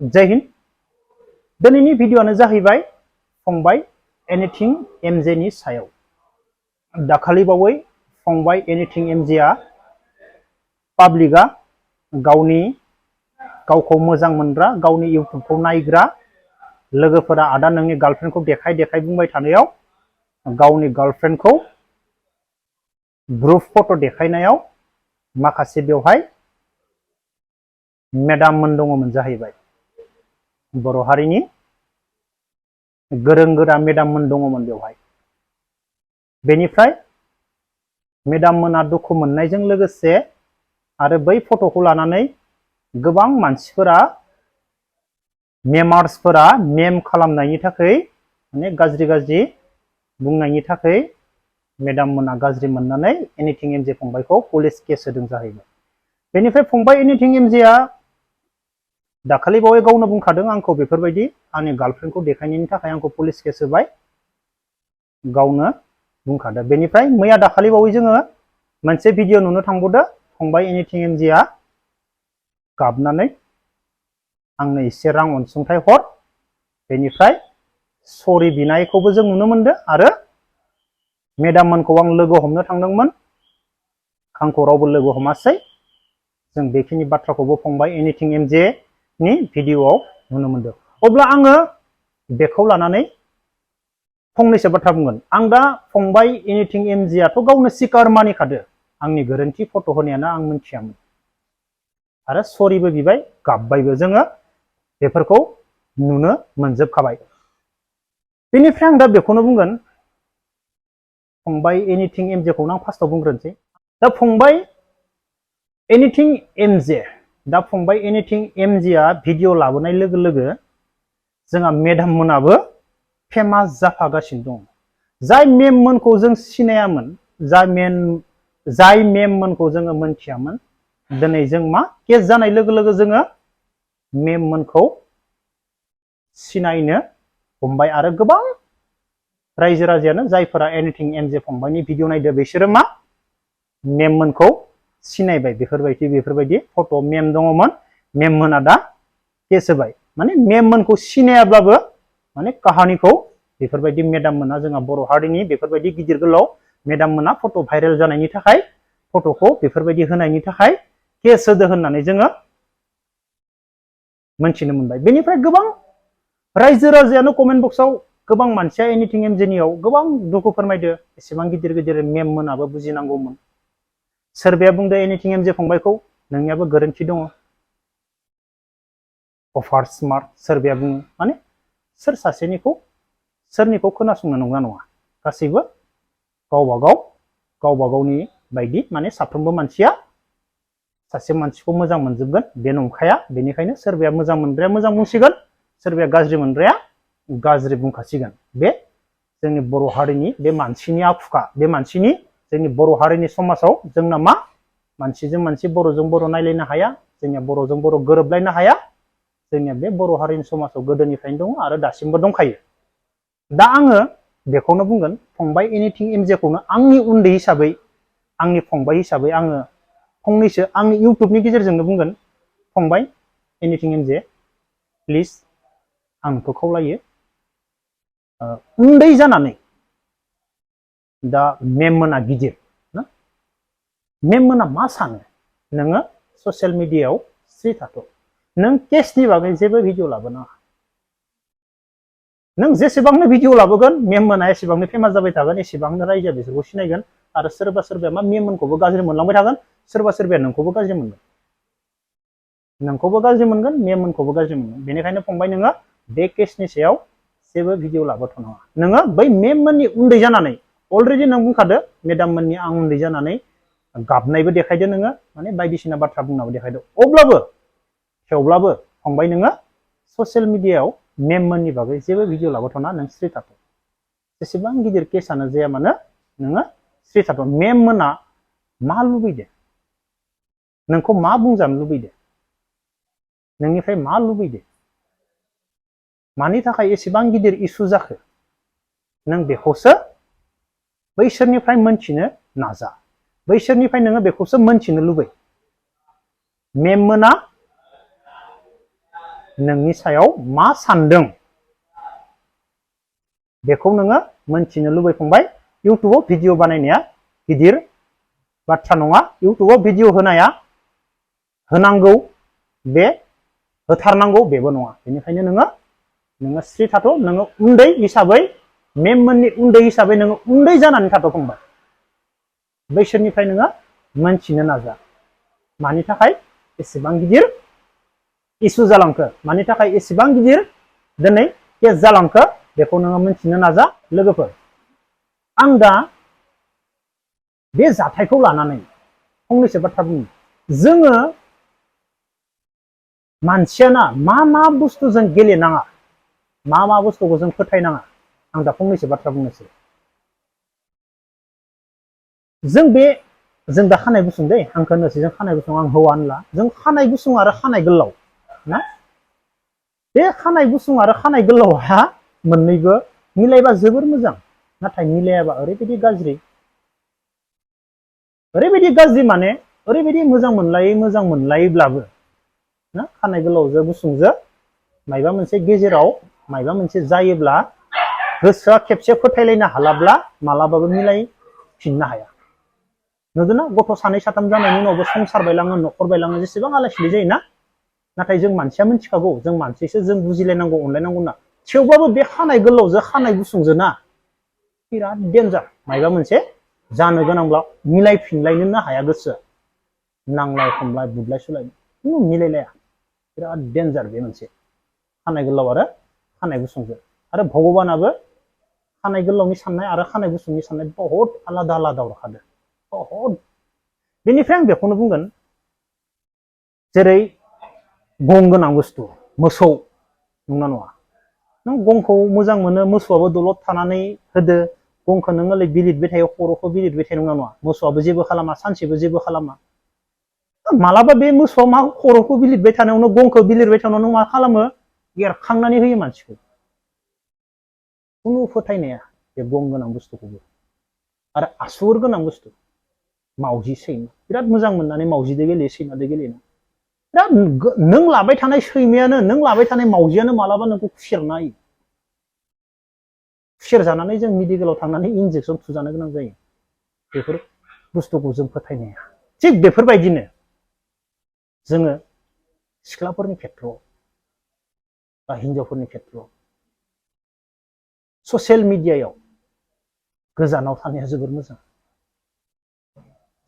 जय हिंद। दिनैनि भिडिअ'आनो जाहैबाय फंबाय एनिथिं एमजे नि सायाव। दाखालि बावै फंबाय एनिथिं एमजे आ पाब्लिकआ गावखौ मोजां मोनग्रा गावनि इउटुबखौ नायग्रा लोगोफोरा आदा नोंनि गार्लफ्रेन्डखौ देखाय देखाय बुंबाय थानायाव गावनि गार्लफ्रेन्डखौ ग्रुप फट' देखायनायाव माखासे बेवहाय मेडाममोन दङमोन जाहैबाय। बर' हारिनि गोरों गोरा मेडाममोन दङमोन बेवहाय। बेनिफ्राय मेडाममोना दुखु मोननायजों लोगोसे आरो बै फट'खौ लानानै गोबां मानसिफोरा मेमार्सफोरा मेम खालामनायनि थाखाय माने गाज्रि बुंनायनि थाखाय मेडाममोना गाज्रि मोननानै एनिथिं एमजे फंबायखौ पुलिस केस होदों जाहैबाय। बेनिफ्राय फंबाय एनिथिं एमजेआ दाखालि बावै गावनो बुंखादों आंखौ बेफोरबायदि आंनि गार्लफ्रेन्डखौ देखायनायनि थाखाय आंखौ पुलिस केस होबाय, गावनो बुंखादों। बेनिफ्राय मैया दाखालि बावै जोङो मोनसे भिडिअ नुनो थांबावदो फंबाय एनिथिं एमजेआ गाबनानै आंनो एसे रां अनसुंथाइ हर, बेनिफ्राय सरि बिनायखौबो जों नुनो मोनदों। आरो मेडाममोनखौ आं लोगो हमनो थांदोंमोन, आंखौ रावबो लोगो हमासै। जों बेखिनि बाथ्राखौबो फंबाय एनिथिं एमजे नि भिडिअआव नुनो मोनदों। अब्ला आङो बेखौ लानानै फंनैसो बाथ्रा बुंगोन। आं दा फंबाय एनिथिं एमजेआथ' गावनो सिकार मानिखादो आंनि गोरोन्थि फट' होनायानो आं मिथियामोन आरो सरिबो बिबाय, गाबबायबो। जोङो बेफोरखौ नुनो मोनजोबखाबाय। बेनिफ्राय आं दा बेखौनो बुंगोन, फंबाय एनिथिं एमजेखौनो आं फार्स्टआव बुंग्रोनोसै। दा फंबाय एनिथिं एमजे दा फंबाय एनिथिं एमजेआ भिडिअ लाबोनाय लोगो लोगो जोंहा मेडाम मोनाबो फेमास जाफागासिनो दं। जाय मेममोनखौ जों सिनायामोन, जाय मेममोनखौ जोङो मोनथियामोन, दिनै जों मा केस जानाय लोगो लोगो जोङो मेममोनखौ सिनायनो हमबाय। आरो गोबां रायजो राजायानो जायफोरा एनिथिं एमजे फंबायनि भिडिअ नायदो बिसोरो मा मेममोनखौ सिनायबाय। बेफोरबायदि फट' मेम दङमोन, मेममोना दा केस होबाय। माने मेममोनखौ सिनायाब्लाबो माने काहानिखौ बेफोरबायदि मेडाममोना जोंहा बर' हारिनि बेफोरबायदि गिदिर गोलाव मेडाममोना फट' भाइरेल जानायनि थाखाय फट'खौ बेफोरबायदि होनायनि थाखाय केस होदो होननानै जोङो मोनथिनो मोनबाय। बेनिफ्राय गोबां रायजो राजायानो कमेन्ट बक्सआव गोबां मानसिया एनिथिं एमजेनियाव गोबां दुखु फोरमायदो, एसेबां गिदिर मेममोनाबो बुजिनांगौमोन। सोरबाया बुंदो एनिथिं एमजे फंबायखौ नोंनियाबो गोरोन्थि दङ, अभार स्मार्ट। सोरबाया बुङो माने सोर सासेनिखौ सोरनिखौ खोनासंनो नंगौना नङा, गासैबो गावबा गावनि बायदि। माने साफ्रोमबो मानसिया सासे मानसिखौ मोजां मोनजोबगोन बे नंखाया। बेनिखायनो सोरबाया मोजां मोनग्राया मोजां बुंसिगोन, सोरबाया गाज्रि मोनग्राया गाज्रि बुंखासिगोन। बे जोंनि बर' हारिनि बे मानसिनि आखुखा। बे मानसिनि जोंनि बर' हारिनि समाजाव जोंना मा मानसिजों मानसि बर'जों बर' नायलायनो हाया, जोंनिया बर'जों बर' गोरोबलायनो हाया। जोंनिया बे बर' हारिनि समाजाव गोदोनिफ्रायनो दङ आरो दासिमबो दंखायो। दा आङो बेखौनो बुंगोन, फंबाय एनिथिं एमजेखौनो आंनि उन्दै हिसाबै, आंनि फंबाय हिसाबै आङो फंनैसो आंनि इउटुबनि गेजेरजोंनो बुंगोन, फंबाय एनिथिं एमजे प्लिज आं नोंखौ खावलायो, उन्दै जानानै दा मेममोना गिदिर ना, मेममोना मा सानो नोङो ससियेल मिडियायाव स्रि थाथ'। नों केसनि बागै जेबो भिडिअ लाबोनाङा। नों जेसेबांनो भिडिअ लाबोगोन मेममोना एसेबांनो फेमास जाबाय थागोन, एसेबांनो रायजोआ बिसोरखौ सिनायगोन। आरो सोरबाया मा मेममोनखौबो गाज्रि मोनलांबाय थागोन, सोरबाया नोंखौबो गाज्रि मोनगोन, मेममोनखौबो गाज्रि मोनगोन। बेनिखायनो फंबाय नोङो बे केसनि सायाव जेबो भिडिअ लाबोथ'नाङा। नोङो बै मेममोननि उन्दै जानानै अलरेडि नों बुंखादो मेडाममोननि आं उन्दै जानानै गाबनायबो देखायदो, नोङो माने बायदिसिना बाथ्रा बुंनाबो देखायदो। थेवब्लाबो फंबाय नोङो ससियेल मिडियायाव मेममोननि बागै जेबो भिडिअ लाबोथ'ना, नों स्रि थाथ'। जेसेबां गिदिर केसानो जाया मानो नोङो स्रि थाथ'। मेममोना मा लुबैदो, नोंखौ मा बुंजानो लुबैदो, नोंनिफ्राय मा लुबैदो, मानि थाखाय एसेबां गिदिर इसु जाखो, नों बेखौसो बैसोरनिफ्राय मोनथिनो नाजा, बैसोरनिफ्राय नोङो बेखौसो मोनथिनो लुबै। नोंनि सायाव मा सानदों बेखौ नोङो मोनथिनो लुबैफंबाय। इउटुबाव भिडिअ बानायनाया गिदिर बाथ्रा नङा। इउटुबाव भिडिअ होनांगौ बे होथारनांगौ बेबो नङा। बेनिखायनो नोङो स्रि थाथ'। नोङो उन्दै हिसाबै मेममोननि उन्दै हिसाबै नोङो उन्दै जानानै थाथ' फंबाय। बैसोरनिफ्राय नोङो मोनथिनो नाजा मानि थाखाय एसेबां गिदिर इसु जालांखो, मानि थाखाय एसेबां गिदिर दिनै केस जालांखो बेखौ नोङो मोनथिनो नाजा लोगोफोर। आं दा बे जाथायखौ लानानै फंनैसो बाथ्रा बुङो। जोङो मानसियाना मा बुस्थुजों गेलेनाङा, मा बुस्थुखौ जों फोथायनाङा, आं दा फंनैसो बाथ्रा बुंनोसै। जों दा खानाय गुसुं दै, आंखौ होननोसै जों खानाय गुसुं, आं हौवा होनला। जों खानाय गुसुं आरो खानाय गोलाव ना, बे खानाय गुसुं आरो खानाय गोलावहा मोननैबो मिलायबा जोबोर मोजां, नाथाय मिलायाबा ओरैबायदि गाज्रि। ओरैबायदि गाज्रि माने ओरैबायदि मोजां मोनलायोब्लाबो ना, खानाय गोलावजों गुसुंजों मायबा मोनसे गेजेराव मायबा मोनसे जायोब्ला गोसोआ खेबसे फोथायलायनो हालाब्ला मालाबाबो मिलायफिननो हाया। नुदोंना गथ' सानै साथाम जानायनि उनावबो संसार बायलाङो, न'खर बायलाङो, जेसेबां आलाय सिलाय जायोना। नाथाय जों मानसिया मिथिखागौ, जों मानसिसो, जों बुजिलायनांगौ, अनलायनांगौ होनना। थेवबाबो बे खानाय गोलावजों खानाय गुसुंजों ना बिराद डेन्जार। मायबा मोनसे जानो गोनांब्ला मिलायफिनलायनोनो हाया गोसोआ। नांलाय खमलाय बुदलाय सुलाय मिलायलाया, बिराद डेन्जार बे मोनसे खानाय गोलाव आरो खानाय गुसुंजों। आरो भगबानाबो खानाय गोलावनि साननाय आरो खानाय गुसुंनि साननाय बहुद आलादा आलादा हरखादों बहुद। बेनिफ्राय आं बेखौनो बुंगोन, जेरै गं गोनां बुस्थु मोसौ, नंना नङा? नों गंखौ मोजां मोनो, मोसौआबो दलद थानानै होदो, गंखौ नों ओरै बिलिरबाय थायो, खर'खौ बिलिरबाय थायो, नंना नङा? मोसौआबो जेबो खालामा, सानसेबो जेबो खालामा। मालाबा बे मोसौआ मा खर'खौ बिलिरबाय थानायावनो, गंखौ बिलिरबाय थानायावनो मा खालामो, एरखांनानै होयो मानसिखौ। खुनु फोथायनाया बे गं गोनां बुस्थुखौबो। आरो आसुगुर गोनां बुस्थु मावजि, सैमा, बिराद मोजां मोननानै मावजिजों गेलेयो, सैमाजों गेलेयो। बिराद नों लाबाय थानाय सैमायानो, नों लाबाय थानाय मावजियानो मालाबा नोंखौ खुसेरना होयो। खुसेर जानानै जों मेडिकेलाव थांनानै इन्जेकसन थुजानो गोनां जायो। बेफोर बुस्थुखौ जों फोथायनाया। थिग बेफोरबायदिनो जोङो सिख्लाफोरनि खेथ्रआव बा हिनजावफोरनि खेथ्रआव ससियेल मिडियायाव गोजानाव थानाया जोबोर मोजां।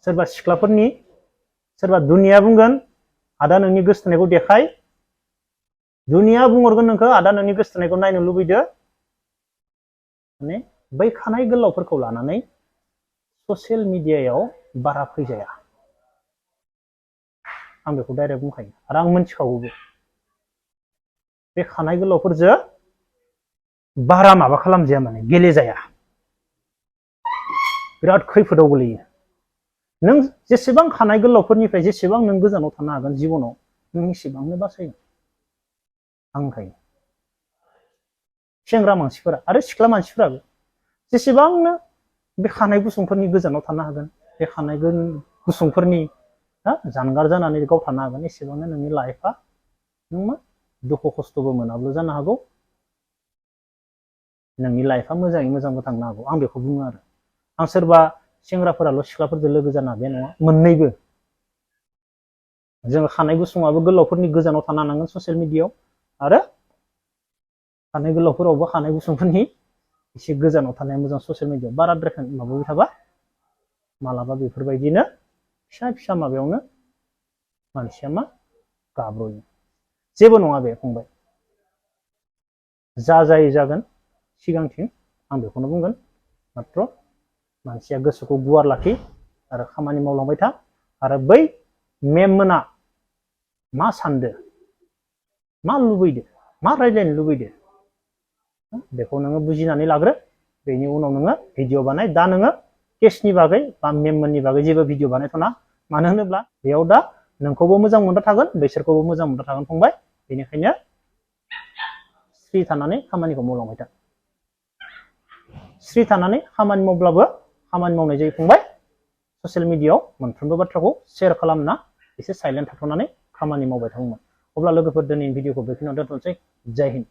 सोरबा सिख्लाफोरनि, सोरबा दुनिया बुंगोन आदा नोंनि गोसोथोनायखौ देखाय, दुनिया बुंहरगोन नोंखौ आदा नोंनि गोसोथोनायखौ नायनो लुबैदो। माने बै खानाय गोलावफोरखौ लानानै ससियेल मिडियायाव बारा फैजाया, आं बेखौ डाइरेक्ट बुंखायो। आरो आं मोनथिखागौबो बे खानाय गोलावफोरजों बारा माबा खालामजाया, माने गेलेजाया, बिराद खैफोदाव गोलैयो। नों जेसेबां खानाय गोलावफोरनिफ्राय जेसेबां नों गोजानाव थानो हागोन जिबनाव, नों एसेबांनो बासायगोन आं होनखायो। सेंग्रा मानसिफोरा आरो सिख्ला मानसिफोराबो जेसेबांनो बे खानाय गुसुंफोरनि गोजानाव थानो हागोन, बे खानाय गुसुंफोरनि जानगार जानानै गाव थानो हागोन, एसेबांनो नोंनि लाइफआ नों मा दुखु खस्थ'बो मोनाबो जानो हागौ, नोंनि लाइफआ मोजाङै मोजांबो थांनो हागौ। आं बेखौ बुङो आरो। आं सोरबा सेंग्राफोराल' सिख्लाफोरजों लोगो जाना बे नङा, मोननैबो। जों खानाय गुसुङाबो गोलावफोरनि गोजानाव थानो हानांगोन ससियेल मिडियायाव, आरो खानाय गोलावफोरावबो खानाय गुसुंफोरनि एसे गोजानाव थानाया मोजां ससियेल मिडियायाव। बाराद्राय माबाबाय थाबा मालाबा बेफोरबायदिनो फिसा फिसा माबायावनो मानसिया मा गाब्र'यो। जेबो नङा बे फंबाय, जा जायो जागोन सिगांथिं, आं बेखौनो बुंगोन। माथ्र मानसिया गोसोखौ गुवार लाखि आरो खामानि मावलांबाय था। आरो बै मेम मोना मा सानदो, मा लुबैदो, मा रायज्लायनो लुबैदो, बेखौ नोङो बुजिनानै लाग्रो। बेनि उनाव नोङो भिडिअ बानाय। दा नोङो केसनि बागै बा मेममोननि बागै जेबो भिडिअ बानायथ'ना, मानो होनोब्ला बेयाव दा नोंखौबो मोजां मोनबाय थागोन, बिसोरखौबो मोजां मोनबाय थागोन फंबाय। बेनिखायनो स्रि थानानै खामानिखौ मावलांबाय था। स्रि थानानै खामानि मावब्लाबो खामानि मावनाय जायो फंबाय। ससियेल मिडियायाव मोनफ्रोमबो बाथ्राखौ शेयार खालामना एसे साइलेन्ट थाथ'नानै खामानि मावबाय थागौमोन। अब्ला लोगोफोर दिनैनि भिडिअखौ बेखिनियाव दोनथ'नोसै। जय हिन्द।